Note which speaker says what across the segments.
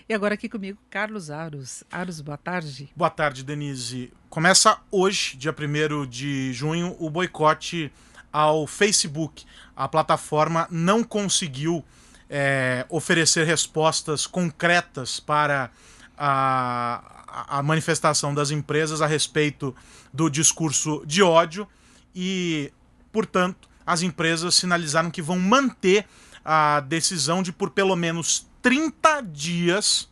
Speaker 1: E agora aqui comigo, Carlos Aros. Aros, boa tarde.
Speaker 2: Boa tarde, Denise. Começa hoje, dia 1º de junho, o boicote ao Facebook. A plataforma não conseguiu oferecer respostas concretas para a manifestação das empresas a respeito do discurso de ódio e, portanto, as empresas sinalizaram que vão manter a decisão de, por pelo menos 30 dias,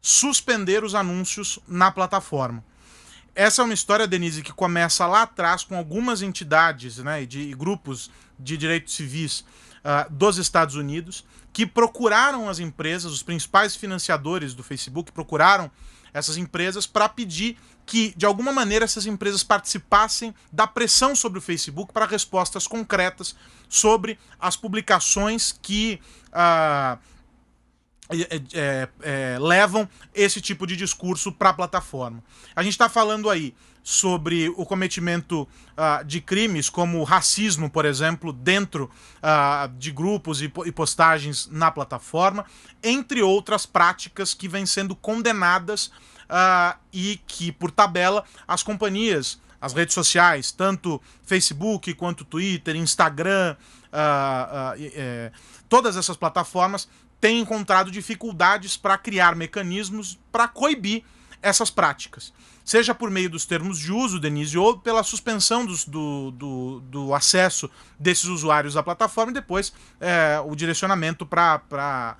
Speaker 2: suspender os anúncios na plataforma. Essa é uma história, Denise, que começa lá atrás com algumas entidades, né, e grupos de direitos civis dos Estados Unidos que procuraram as empresas, os principais financiadores do Facebook, procuraram essas empresas para pedir que, de alguma maneira, essas empresas participassem da pressão sobre o Facebook para respostas concretas sobre as publicações que levam esse tipo de discurso para a plataforma. A gente está falando aí sobre o cometimento de crimes como racismo, por exemplo, dentro de grupos e postagens na plataforma, entre outras práticas que vêm sendo condenadas e que, por tabela, as companhias, as redes sociais, tanto Facebook quanto Twitter, Instagram, todas essas plataformas têm encontrado dificuldades para criar mecanismos para coibir essas práticas. Seja por meio dos termos de uso, Denise, ou pela suspensão do acesso desses usuários à plataforma e depois o direcionamento para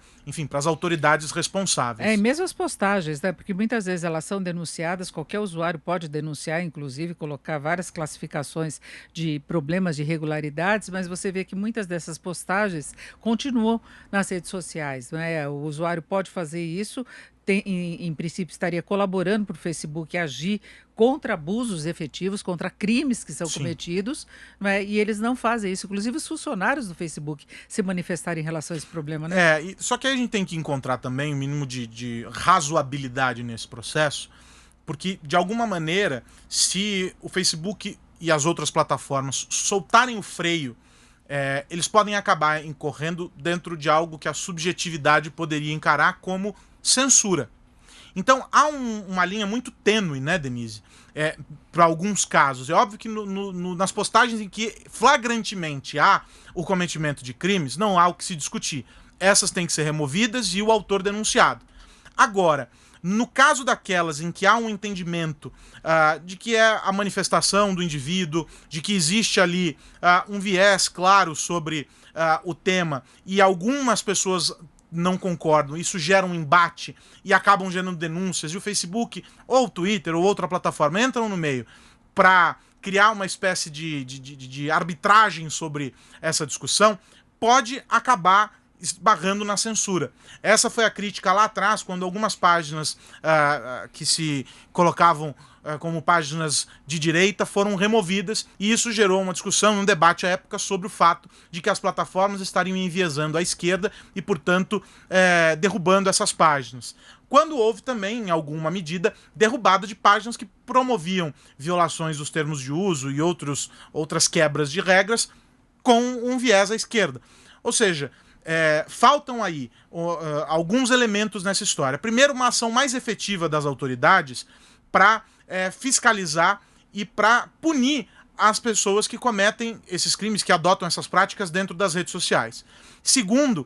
Speaker 2: as autoridades responsáveis.
Speaker 1: E mesmo as postagens, né? Porque muitas vezes elas são denunciadas, qualquer usuário pode denunciar, inclusive colocar várias classificações de problemas de irregularidades, mas você vê que muitas dessas postagens continuam nas redes sociais, né? O usuário pode fazer isso, em princípio estaria colaborando para o Facebook agir contra abusos efetivos, contra crimes que são cometidos, né? E eles não fazem isso. Inclusive os funcionários do Facebook se manifestaram em relação a esse problema, né?
Speaker 2: Só que aí a gente tem que encontrar também um mínimo de razoabilidade nesse processo, porque, de alguma maneira, se o Facebook e as outras plataformas soltarem o freio, eles podem acabar incorrendo dentro de algo que a subjetividade poderia encarar como censura. Então há uma linha muito tênue, né, Denise? Para alguns casos. É óbvio que nas postagens em que flagrantemente há o cometimento de crimes, não há o que se discutir. Essas têm que ser removidas e o autor denunciado. Agora, no caso daquelas em que há um entendimento de que é a manifestação do indivíduo, de que existe ali um viés claro sobre o tema e algumas pessoas não concordam, isso gera um embate e acabam gerando denúncias, e o Facebook, ou o Twitter, ou outra plataforma entram no meio para criar uma espécie de arbitragem sobre essa discussão, pode acabar esbarrando na censura. Essa foi a crítica lá atrás, quando algumas páginas que se colocavam como páginas de direita foram removidas, e isso gerou uma discussão, um debate à época sobre o fato de que as plataformas estariam enviesando à esquerda e, portanto, derrubando essas páginas. Quando houve também, em alguma medida, derrubada de páginas que promoviam violações dos termos de uso e outras quebras de regras com um viés à esquerda. Ou seja, faltam aí alguns elementos nessa história. Primeiro, uma ação mais efetiva das autoridades para fiscalizar e para punir as pessoas que cometem esses crimes, que adotam essas práticas dentro das redes sociais. Segundo,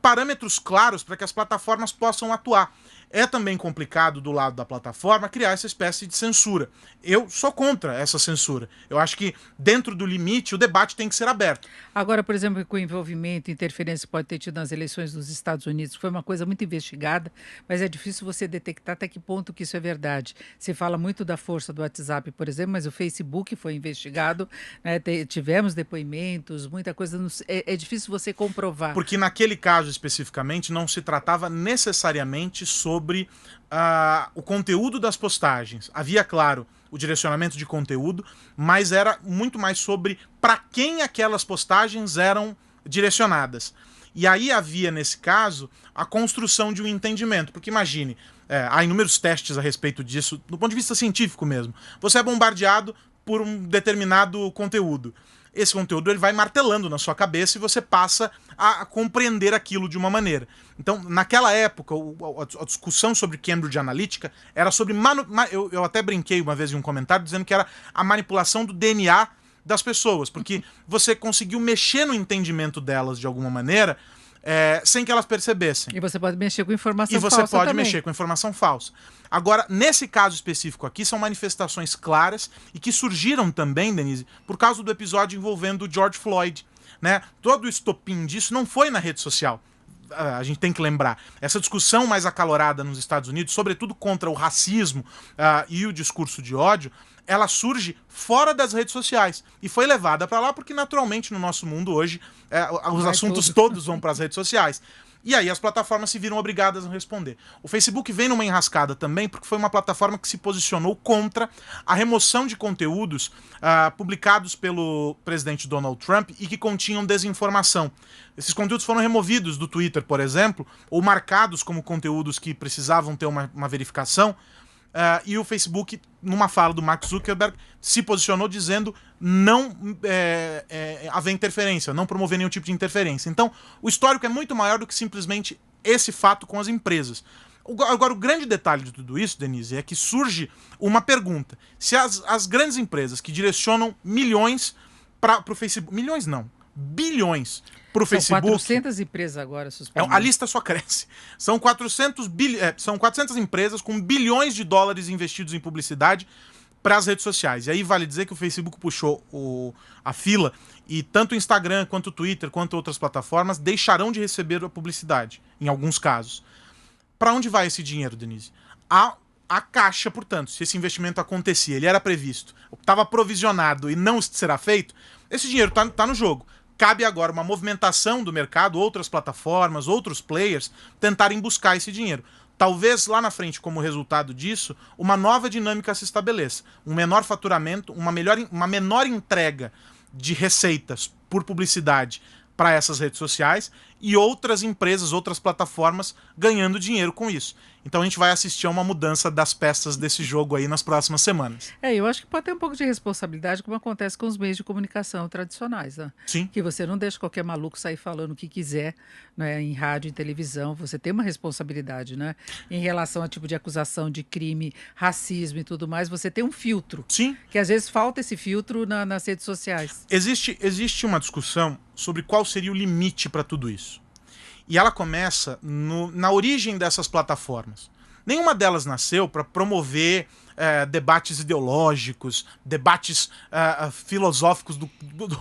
Speaker 2: parâmetros claros para que as plataformas possam atuar. É também complicado do lado da plataforma criar essa espécie de censura. Eu sou contra essa censura. Eu acho que dentro do limite o debate tem que ser aberto.
Speaker 1: Agora, por exemplo, com o envolvimento e interferência que pode ter tido nas eleições dos Estados Unidos, foi uma coisa muito investigada, mas é difícil você detectar até que ponto que isso é verdade. Se fala muito da força do WhatsApp, por exemplo, mas o Facebook foi investigado, né? Tivemos depoimentos, muita coisa. É difícil você comprovar.
Speaker 2: Porque naquele caso especificamente não se tratava necessariamente sobre o conteúdo das postagens. Havia, claro, o direcionamento de conteúdo, mas era muito mais sobre para quem aquelas postagens eram direcionadas. E aí havia, nesse caso, a construção de um entendimento. Porque imagine, há inúmeros testes a respeito disso, do ponto de vista científico mesmo. Você é bombardeado por um determinado conteúdo. esse conteúdo ele vai martelando na sua cabeça e você passa a compreender aquilo de uma maneira. Então, naquela época, a discussão sobre Cambridge Analytica era sobre... Eu até brinquei uma vez em um comentário dizendo que era a manipulação do DNA das pessoas, porque você conseguiu mexer no entendimento delas de alguma maneira, sem que elas percebessem.
Speaker 1: E você pode mexer com informação
Speaker 2: falsa. E você
Speaker 1: falsa
Speaker 2: pode
Speaker 1: também.
Speaker 2: mexer com informação falsa. Agora, nesse caso específico aqui, são manifestações claras e que surgiram também, Denise, por causa do episódio envolvendo o George Floyd. Né? Todo o estopim disso não foi na rede social. A gente tem que lembrar. Essa discussão mais acalorada nos Estados Unidos, sobretudo contra o racismo e o discurso de ódio, ela surge fora das redes sociais e foi levada para lá porque, naturalmente, no nosso mundo hoje, os assuntos todos vão para as redes sociais. E aí as plataformas se viram obrigadas a responder. O Facebook vem numa enrascada também porque foi uma plataforma que se posicionou contra a remoção de conteúdos publicados pelo presidente Donald Trump e que continham desinformação. Esses conteúdos foram removidos do Twitter, por exemplo, ou marcados como conteúdos que precisavam ter uma verificação. E o Facebook, numa fala do Mark Zuckerberg, se posicionou dizendo não haver interferência, não promover nenhum tipo de interferência. Então, o histórico é muito maior do que simplesmente esse fato com as empresas. Agora, o grande detalhe de tudo isso, Denise, é que surge uma pergunta. Se as grandes empresas que direcionam milhões para o Facebook... Milhões não, bilhões para o Facebook...
Speaker 1: São 400 empresas agora suspendidas.
Speaker 2: A lista só cresce. São 400 empresas com bilhões de dólares investidos em publicidade para as redes sociais. E aí vale dizer que o Facebook puxou a fila e tanto o Instagram, quanto o Twitter, quanto outras plataformas deixarão de receber a publicidade, em alguns casos. Para onde vai esse dinheiro, Denise? A caixa, portanto, se esse investimento acontecia, ele era previsto, estava provisionado e não será feito, esse dinheiro está no jogo. Cabe agora uma movimentação do mercado, outras plataformas, outros players tentarem buscar esse dinheiro. Talvez lá na frente, como resultado disso, uma nova dinâmica se estabeleça. Um menor faturamento, uma menor entrega de receitas por publicidade para essas redes sociais e outras empresas, outras plataformas ganhando dinheiro com isso. Então a gente vai assistir a uma mudança das peças desse jogo aí nas próximas semanas.
Speaker 1: Eu acho que pode ter um pouco de responsabilidade, como acontece com os meios de comunicação tradicionais, né?
Speaker 2: Sim.
Speaker 1: Que você não deixa qualquer maluco sair falando o que quiser, né, em rádio, em televisão. Você tem uma responsabilidade, né? Em relação a tipo de acusação de crime, racismo e tudo mais, você tem um filtro.
Speaker 2: Sim.
Speaker 1: Que às vezes falta esse filtro nas redes sociais.
Speaker 2: Existe uma discussão sobre qual seria o limite para tudo isso. E ela começa na origem dessas plataformas. Nenhuma delas nasceu para promover debates ideológicos, debates filosóficos do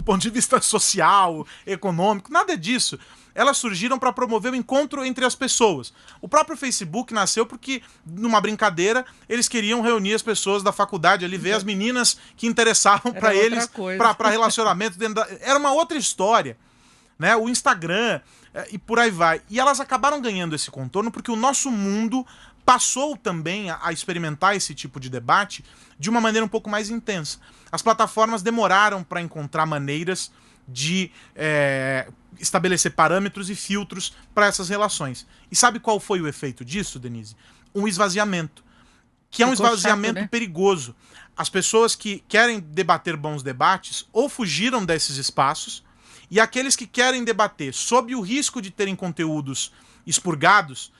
Speaker 2: ponto de vista social, econômico, nada disso. Elas surgiram para promover o encontro entre as pessoas. O próprio Facebook nasceu porque, numa brincadeira, eles queriam reunir as pessoas da faculdade ali, ver as meninas que interessavam para eles, para relacionamento. Era uma outra história. Né? O Instagram e por aí vai. E elas acabaram ganhando esse contorno porque o nosso mundo passou também a experimentar esse tipo de debate de uma maneira um pouco mais intensa. As plataformas demoraram para encontrar maneiras de estabelecer parâmetros e filtros para essas relações. E sabe qual foi o efeito disso, Denise? Um esvaziamento. Que é um esvaziamento chato, né? Perigoso. As pessoas que querem debater bons debates ou fugiram desses espaços, e aqueles que querem debater sob o risco de terem conteúdos expurgados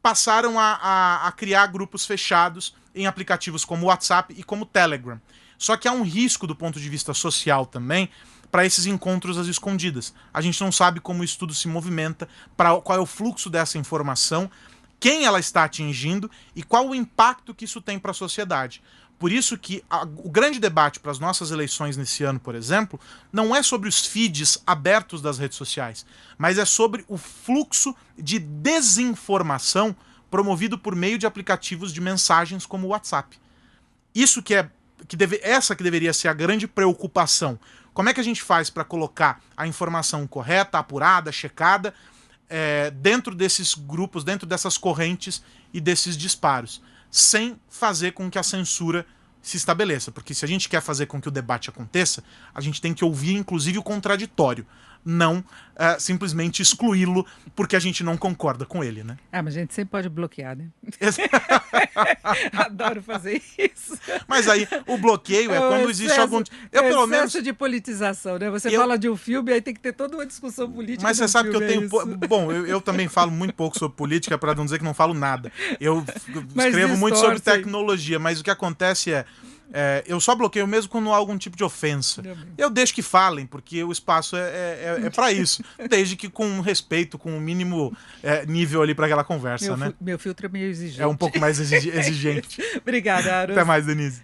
Speaker 2: passaram a criar grupos fechados em aplicativos como WhatsApp e como Telegram. Só que há um risco do ponto de vista social também para esses encontros às escondidas. A gente não sabe como isso tudo se movimenta, qual é o fluxo dessa informação, quem ela está atingindo e qual o impacto que isso tem para a sociedade. Por isso que o grande debate para as nossas eleições nesse ano, por exemplo, não é sobre os feeds abertos das redes sociais, mas é sobre o fluxo de desinformação promovido por meio de aplicativos de mensagens como o WhatsApp. Isso essa que deveria ser a grande preocupação. Como é que a gente faz para colocar a informação correta, apurada, checada, dentro desses grupos, dentro dessas correntes e desses disparos, sem fazer com que a censura se estabeleça. Porque se a gente quer fazer com que o debate aconteça, a gente tem que ouvir, inclusive, o contraditório. não simplesmente excluí-lo porque a gente não concorda com ele, né?
Speaker 1: Ah, mas a gente sempre pode bloquear, né? Adoro fazer isso.
Speaker 2: Mas aí o bloqueio é
Speaker 1: o
Speaker 2: quando existe
Speaker 1: excesso-
Speaker 2: algum... Eu, pelo
Speaker 1: excesso
Speaker 2: menos...
Speaker 1: de politização, né? Você
Speaker 2: Eu-
Speaker 1: fala de um filme, aí tem que ter toda uma discussão política.
Speaker 2: Mas você
Speaker 1: no
Speaker 2: sabe que eu
Speaker 1: filme, é
Speaker 2: tenho...
Speaker 1: isso.
Speaker 2: Bom, eu também falo muito pouco sobre política, para não dizer que não falo nada. Eu
Speaker 1: Mas
Speaker 2: escrevo muito sobre
Speaker 1: distorcem.
Speaker 2: tecnologia, mas o que acontece eu só bloqueio mesmo quando há algum tipo de ofensa.
Speaker 1: Tá bem.
Speaker 2: Eu deixo que falem, porque o espaço é para isso. Desde que com respeito, com o mínimo nível ali para aquela conversa, né?
Speaker 1: Meu filtro é meio exigente.
Speaker 2: É um pouco mais exigente.
Speaker 1: Obrigada, Aros.
Speaker 2: Até mais, Denise.